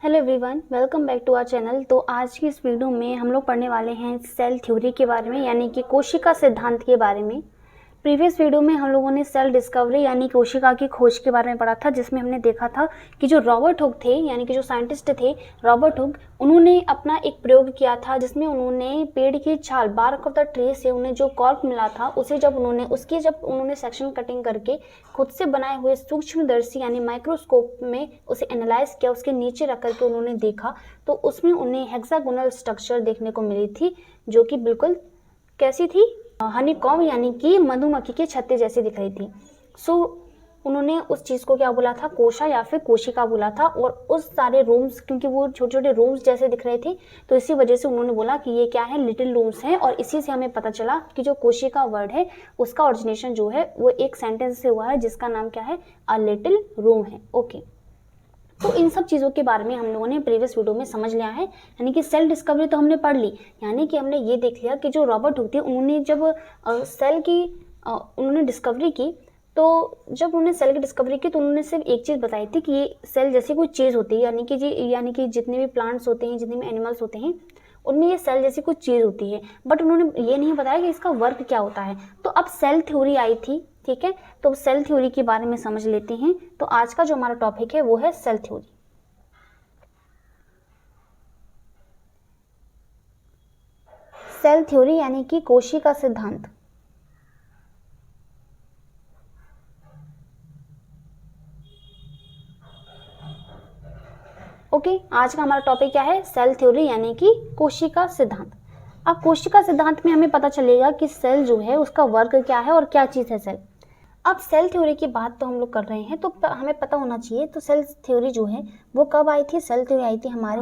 Hello everyone, welcome back to our channel. तो आज की इस वीडियो में हम लोग पढ़ने वाले हैं सेल थ्योरी के बारे में, यानी कि कोशिका सिद्धांत के बारे में। प्रीवियस वीडियो में हम लोगों ने सेल डिस्कवरी यानी कोशिका की खोज के बारे में पढ़ा था, जिसमें हमने देखा था कि जो रॉबर्ट हुक थे, यानी कि जो साइंटिस्ट थे रॉबर्ट हुक, उन्होंने अपना एक प्रयोग किया था जिसमें उन्होंने पेड़ की छाल बार्क ऑफ द ट्री से उन्हें जो कॉर्क मिला था उसे जब उन्होंने सेक्शन कटिंग करके खुद से बनाए हुए सूक्ष्मदर्शी यानी माइक्रोस्कोप में उसे एनालाइज किया, उसके नीचे रख करके उन्होंने देखा तो उसमें उन्हें हेक्सागोनल स्ट्रक्चर देखने को मिली थी, जो कि बिल्कुल कैसी थी, हनीकॉम्ब यानी कि मधुमक्खी के छत्ते जैसी दिख रही थी। उन्होंने उस चीज़ को क्या बोला था, कोशा या फिर कोशिका बोला था। और उस सारे रूम्स, क्योंकि वो छोटे छोटे रूम्स जैसे दिख रहे थे, तो इसी वजह से उन्होंने बोला कि ये क्या है, लिटिल रूम्स हैं। और इसी से हमें पता चला कि जो कोशिका वर्ड है उसका ओरिजिनेशन जो है वो एक सेंटेंस से हुआ है जिसका नाम क्या है, अ लिटिल रूम है। ओके, तो इन सब चीज़ों के बारे में हम लोगों ने प्रीवियस वीडियो में समझ लिया है। यानी कि सेल डिस्कवरी तो हमने पढ़ ली, यानी कि हमने ये देख लिया कि जो रॉबर्ट हुक थे उन्होंने जब सेल की उन्होंने डिस्कवरी की, तो जब उन्होंने सेल की डिस्कवरी की तो उन्होंने सिर्फ एक चीज़ बताई थी कि ये सेल जैसी कोई चीज़ होती है, यानी कि जितने भी प्लांट्स होते हैं, जितने भी एनिमल्स होते हैं, उनमें ये सेल जैसी कुछ चीज़ होती है। बट उन्होंने ये नहीं बताया कि इसका वर्क क्या होता है। तो अब सेल थ्योरी आई थी, ठीक है, तो सेल थ्योरी के बारे में समझ लेते हैं। तो आज का जो हमारा टॉपिक है वो है सेल थ्योरी। सेल थ्योरी यानी कि कोशिका सिद्धांत। ओके, आज का हमारा टॉपिक क्या है, सेल थ्योरी यानी कि कोशिका सिद्धांत। अब कोशिका सिद्धांत में हमें पता चलेगा कि सेल जो है उसका वर्क क्या है और क्या चीज़ है सेल। अब सेल थ्योरी की बात तो हम लोग कर रहे हैं, तो हमें पता होना चाहिए तो सेल थ्योरी जो है वो कब आई थी। सेल थ्योरी आई थी हमारी,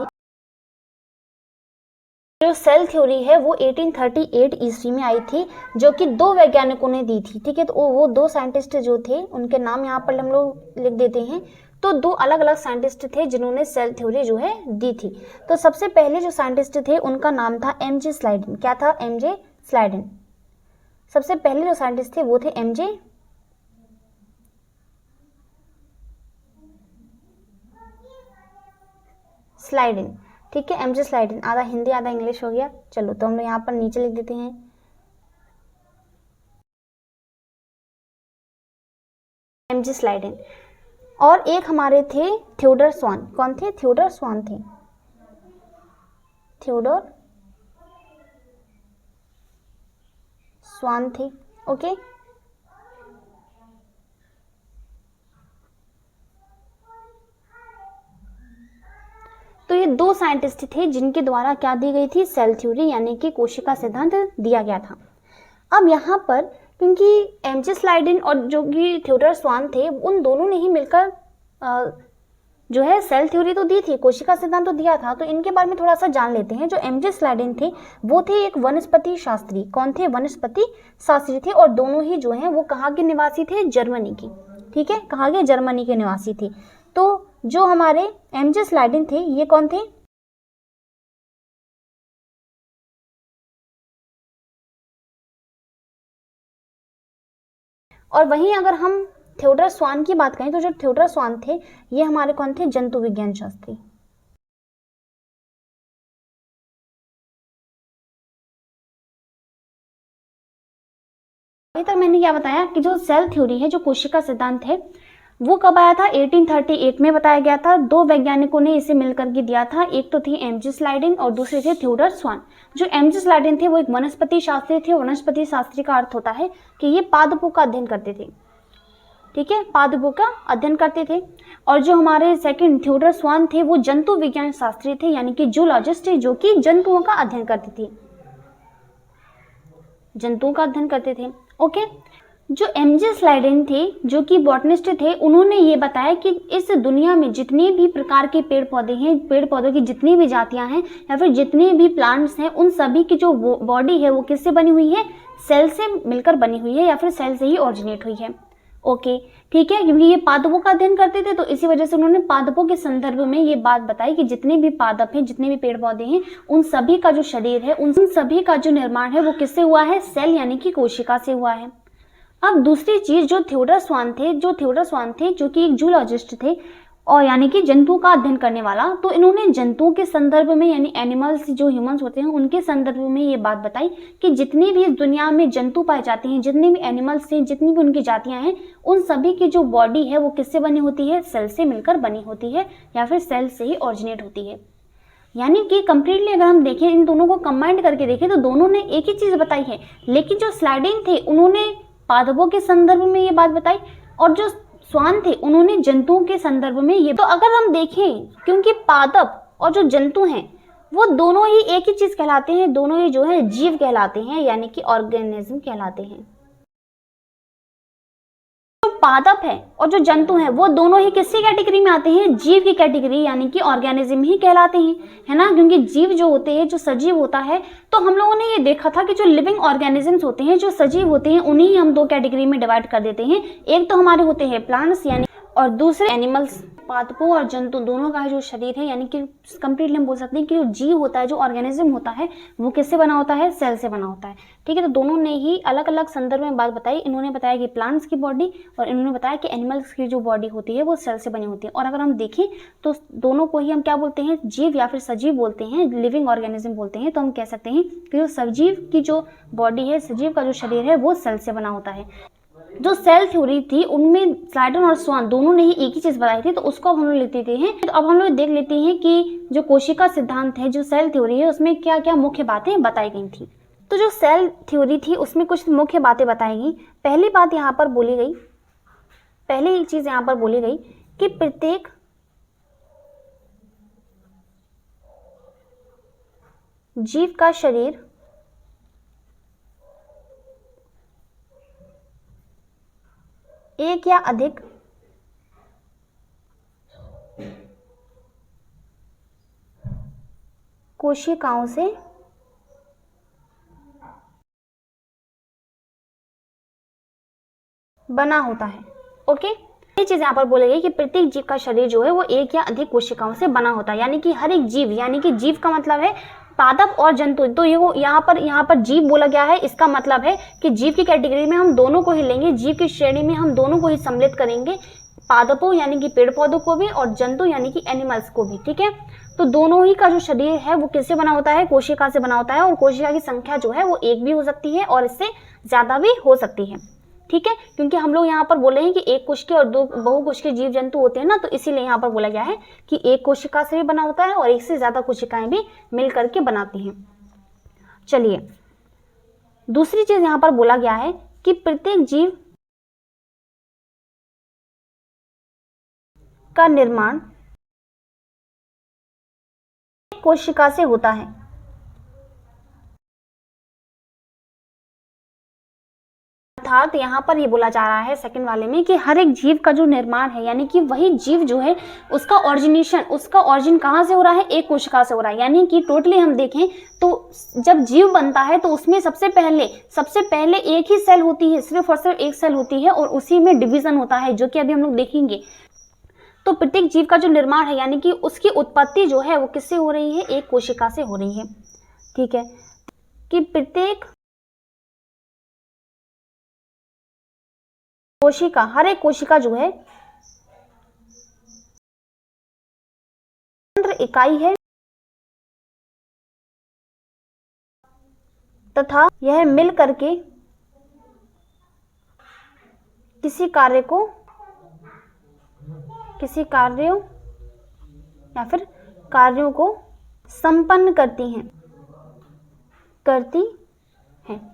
जो सेल थ्योरी है वो 1838 ईस्वी में आई थी, जो कि दो वैज्ञानिकों ने दी थी, ठीक है। तो वो दो साइंटिस्ट जो थे उनके नाम यहाँ पर हम लोग लिख देते हैं। तो दो अलग अलग साइंटिस्ट थे जिन्होंने सेल थ्योरी जो है दी थी। तो सबसे पहले जो साइंटिस्ट थे उनका नाम था एमजे स्लाइडेन। क्या था, एमजे स्लाइडेन। सबसे पहले जो साइंटिस्ट थे वो थे एमजे स्लाइडेन, ठीक है, एमजे स्लाइडेन। आधा हिंदी आधा इंग्लिश हो गया। चलो, तो हम लोग यहाँ पर नीचे लिख देते हैं एमजे स्लाइडेन। और एक हमारे थे थियोडर स्वान। कौन थे, थियोडर स्वान थे, थियोडर स्वान थे। ओके, तो ये दो साइंटिस्ट थे जिनके द्वारा क्या दी गई थी, सेल थ्योरी यानी कि कोशिका सिद्धांत दिया गया था। अब यहाँ पर क्योंकि एमजे स्लाइडेन और जो कि थियोडर स्वान थे, उन दोनों ने ही मिलकर जो है सेल थ्योरी तो दी थी, कोशिका सिद्धांत तो दिया था। तो इनके बारे में थोड़ा सा जान लेते हैं। जो एमजे स्लाइडेन थे वो थे एक वनस्पति शास्त्री। कौन थे, वनस्पति शास्त्री थे। और दोनों ही जो हैं वो कहाँ के निवासी थे, जर्मनी की, ठीक है, कहाँ के, जर्मनी के निवासी थे। तो जो हमारे एमजे स्लाइडेन थे ये कौन थे, और वहीं अगर हम थियोडर स्वान की बात करें तो जो थियोडर स्वान थे ये हमारे कौन थे, जंतु विज्ञान शास्त्री। अभी तक मैंने क्या बताया कि जो सेल थ्योरी है, जो कोशिका सिद्धांत है, वो कब आया था, 1838 में बताया गया था। दो वैज्ञानिकों ने इसे मिलकर के दिया था, एक तो थी एमजे स्लाइडेन और दूसरे थे थियोडर स्वान। जो एमजे स्लाइडेन थे वो एक वनस्पति शास्त्री थे। वनस्पति शास्त्री का अर्थ होता है कि ये पादपों का अध्ययन करते थे, ठीक है, पादपों का अध्ययन करते थे। और जो हमारे सेकंड थियोडर स्वान थे वो जंतु विज्ञान शास्त्री थे, यानी कि जूलॉजिस्ट, जो कि जंतुओं का अध्ययन करते थे, जंतुओं का अध्ययन करते थे। ओके, जो एमजे स्लाइडेन थे जो कि बॉटनिस्ट थे, उन्होंने ये बताया कि इस दुनिया में जितने भी प्रकार के पेड़ पौधे हैं, पेड़ पौधों की जितनी भी जातियां हैं या फिर जितने भी प्लांट्स हैं, उन सभी की जो बॉडी है वो किससे बनी हुई है, सेल से मिलकर बनी हुई है या फिर सेल से ही ऑरिजिनेट हुई है। ओके, ठीक है, क्योंकि ये पादपों का अध्ययन करते थे तो इसी वजह से उन्होंने पादपों के संदर्भ में ये बात बताई कि जितने भी पादप हैं, जितने भी पेड़ पौधे हैं, उन सभी का जो शरीर है, उन सभी का जो निर्माण है वो किससे हुआ है, सेल यानी कि कोशिका से हुआ है। अब दूसरी चीज, जो थियोडर स्वान थे जो कि एक जूलॉजिस्ट थे, और यानी कि जंतुओं का अध्ययन करने वाला। तो इन्होंने जंतुओं के संदर्भ में यानी एनिमल्स जो ह्यूमंस होते हैं उनके संदर्भ में ये बात बताई कि जितनी भी इस दुनिया में जंतु पाए जाते हैं, जितने भी एनिमल्स हैं, जितनी भी उनकी जातियां हैं, उन सभी की जो बॉडी है वो किससे बनी होती है? सेल से मिलकर बनी होती है या फिर सेल से ही ऑरिजिनेट होती है। यानी कि कंप्लीटली अगर हम देखें, इन दोनों को कंबाइंड करके देखें तो दोनों ने एक ही चीज बताई है। लेकिन जो स्लाइडिन थे उन्होंने पादपों के संदर्भ में ये बात बताई और जो स्वान थे उन्होंने जंतुओं के संदर्भ में ये। तो अगर हम देखें, क्योंकि पादप और जो जंतु हैं वो दोनों ही एक ही चीज कहलाते हैं, दोनों ही जो है जीव कहलाते हैं यानी कि ऑर्गेनिज्म कहलाते हैं। जो पादप है और जो जंतु है वो दोनों ही किसकी कैटेगरी में आते हैं? जीव की कैटेगरी यानी कि ऑर्गेनिज्म ही कहलाते हैं, है ना। क्योंकि जीव जो होते हैं, जो सजीव होता है, तो हम लोगों ने ये देखा था कि जो लिविंग ऑर्गेनिजम्स होते हैं, जो सजीव होते हैं, उन्हीं हम दो कैटेगरी में डिवाइड कर देते हैं। एक तो हमारे होते हैं प्लांट्स यानी, और दूसरे एनिमल्स। पादपों और जंतु दोनों का जो शरीर है यानी कि कंप्लीटली हम बोल सकते हैं कि जो जीव होता है, जो ऑर्गेनिज्म होता है, वो किससे बना होता है? सेल से बना होता है। ठीक है, तो दोनों ने ही अलग अलग संदर्भ में बात बताई। इन्होंने बताया कि प्लांट्स की बॉडी और इन्होंने बताया कि एनिमल्स की जो बॉडी होती है वो सेल से बनी होती है। और अगर हम देखें तो दोनों को ही हम क्या बोलते हैं? जीव या फिर सजीव बोलते हैं, लिविंग ऑर्गेनिज्म बोलते हैं। तो हम कह सकते हैं कि जो सजीव की जो बॉडी है, सजीव का जो शरीर है, वो सेल से बना होता है। जो सेल थ्योरी थी उनमें स्लाइडन और स्वान दोनों ने ही एक ही चीज बताई थी, तो उसको अब हम लोग लिख लेते हैं। तो अब हम लोग देख लेते हैं कि जो कोशिका सिद्धांत है, जो सेल थ्योरी है, उसमें क्या क्या मुख्य बातें बताई गई थी। तो जो सेल थ्योरी थी उसमें कुछ मुख्य बातें बताई गई। पहली बात यहाँ पर बोली गई, पहली एक चीज यहाँ पर बोली गई कि प्रत्येक जीव का शरीर एक या अधिक कोशिकाओं से बना होता है। ओके, ये चीज यहाँ पर बोली गई कि प्रत्येक जीव का शरीर जो है वो एक या अधिक कोशिकाओं से बना होता है। यानी कि हर एक जीव, यानी कि जीव का मतलब है पादप और जंतु। तो ये यहाँ पर जीव बोला गया है, इसका मतलब है कि जीव की कैटेगरी में हम दोनों को ही लेंगे, जीव की श्रेणी में हम दोनों को ही सम्मिलित करेंगे, पादपों यानी कि पेड़ पौधों को भी और जंतु यानी कि एनिमल्स को भी। ठीक है, तो दोनों ही का जो शरीर है वो किससे बना होता है? कोशिका से बना होता है। और कोशिका की संख्या जो है वो एक भी हो सकती है और इससे ज्यादा भी हो सकती है। ठीक है, क्योंकि हम लोग यहाँ पर बोले हैं कि एक कोश के और दो बहुकोश के जीव जंतु होते हैं ना, तो इसीलिए यहाँ पर बोला गया है कि एक कोशिका से भी बना होता है और एक से ज्यादा कोशिकाएं भी मिल करके बनाती हैं। चलिए, दूसरी चीज यहाँ पर बोला गया है कि प्रत्येक जीव का निर्माण एक कोशिका से होता है। अर्थात यहाँ पर ये बोला जा रहा है सेकंड वाले में कि हर एक जीव का जो निर्माण है, यानी कि वही जीव जो है उसका ऑरिजिनेशन, उसका ऑरिजिन कहाँ से हो रहा है? एक कोशिका से हो रहा है। यानी कि टोटली हम देखें तो जब जीव बनता है तो उसमें सबसे पहले एक ही सेल होती है, सिर्फ और सिर्फ एक सेल होती है और उसी में डिवीजन होता है, जो कि अभी हम लोग देखेंगे। तो प्रत्येक जीव का जो निर्माण है यानी कि उसकी उत्पत्ति जो है वो किससे हो रही है? एक कोशिका से हो रही है। ठीक है, कि प्रत्येक कोशिका, हर एक कोशिका जो है स्वतंत्र इकाई है तथा यह मिल करके किसी कार्यों को संपन्न करती हैं।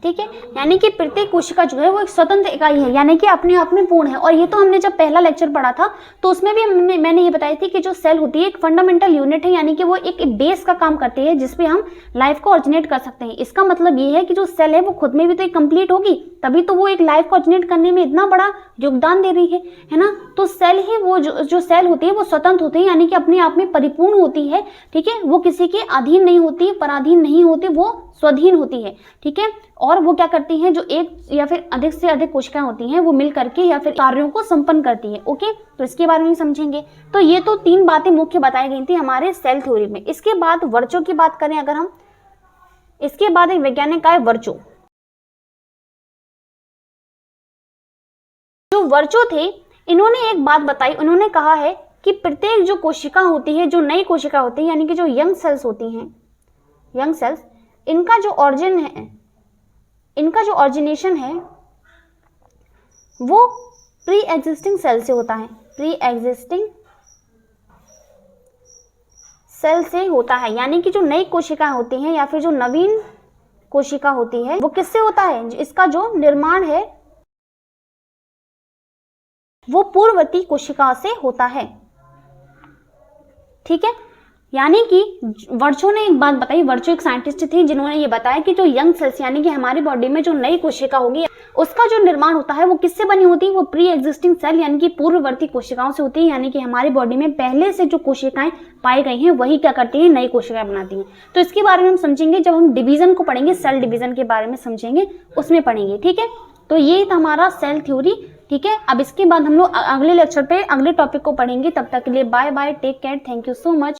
ठीक है, यानी कि प्रत्येक कोशिका जो है वो एक स्वतंत्र इकाई है, यानी कि अपने आप में पूर्ण है। और ये तो हमने जब पहला लेक्चर पढ़ा था तो उसमें भी मैंने ये बताई थी कि जो सेल होती है एक फंडामेंटल यूनिट है, यानी कि वो एक बेस का काम करती है जिसपे हम लाइफ को ऑरिजिनेट कर सकते हैं। इसका मतलब ये है कि जो सेल है वो खुद में भी तो एक कंप्लीट होगी, तभी तो वो एक लाइफ को ऑरिजिनेट करने में इतना बड़ा योगदान दे रही है ना। तो सेल ही वो जो सेल होती है वो स्वतंत्र होती है, यानी कि अपने आप में परिपूर्ण होती है। ठीक है, वो किसी के अधीन नहीं होती, पराधीन नहीं होती, वो स्वाधीन होती है। ठीक है, और वो क्या करती हैं? जो एक या फिर अधिक से अधिक कोशिकाएं होती हैं वो मिल करके या फिर कार्यों को संपन्न करती है। ओके, तो इसके बारे में समझेंगे। तो ये तो तीन बातें मुख्य बताई गई थी हमारे सेल थ्योरी में। इसके बाद वर्चो की बात करें अगर हम, इसके बाद एक वैज्ञानिक आए वर्चो। जो वर्चो थे इन्होंने एक बात बताई, उन्होंने कहा है कि प्रत्येक जो कोशिका होती है, जो नई कोशिका होती है, यानी कि जो यंग सेल्स होती हैं, यंग सेल्स, इनका जो ऑरिजिन है, इनका जो ऑरिजिनेशन है वो प्री एग्जिस्टिंग सेल से होता है, प्री एग्जिस्टिंग सेल से होता है। यानी कि जो नई कोशिका होती हैं या फिर जो नवीन कोशिका होती है वो किससे होता है, इसका जो निर्माण है वो पूर्ववर्ती कोशिका से होता है। ठीक है, यानी कि वर्चो ने एक बात बताई, वर्चो एक साइंटिस्ट थी जिन्होंने ये बताया कि जो यंग सेल्स यानी कि हमारी बॉडी में जो नई कोशिका होगी उसका जो निर्माण होता है वो किससे बनी होती है, वो प्री एग्जिस्टिंग सेल यानी कि पूर्ववर्ती कोशिकाओं से होती है। यानी कि हमारी बॉडी में पहले से जो कोशिकाएं पाई गई हैं वही क्या करती हैं, नई कोशिकाएं बनाती हैं। तो इसके बारे में हम समझेंगे जब हम डिवीजन को पढ़ेंगे, सेल डिवीजन के बारे में समझेंगे, उसमें पढ़ेंगे। ठीक है, तो ये था हमारा सेल थ्योरी। ठीक है, अब इसके बाद हम लोग अगले लेक्चर पे अगले टॉपिक को पढ़ेंगे। तब तक के लिए bye bye, take care, thank you so much.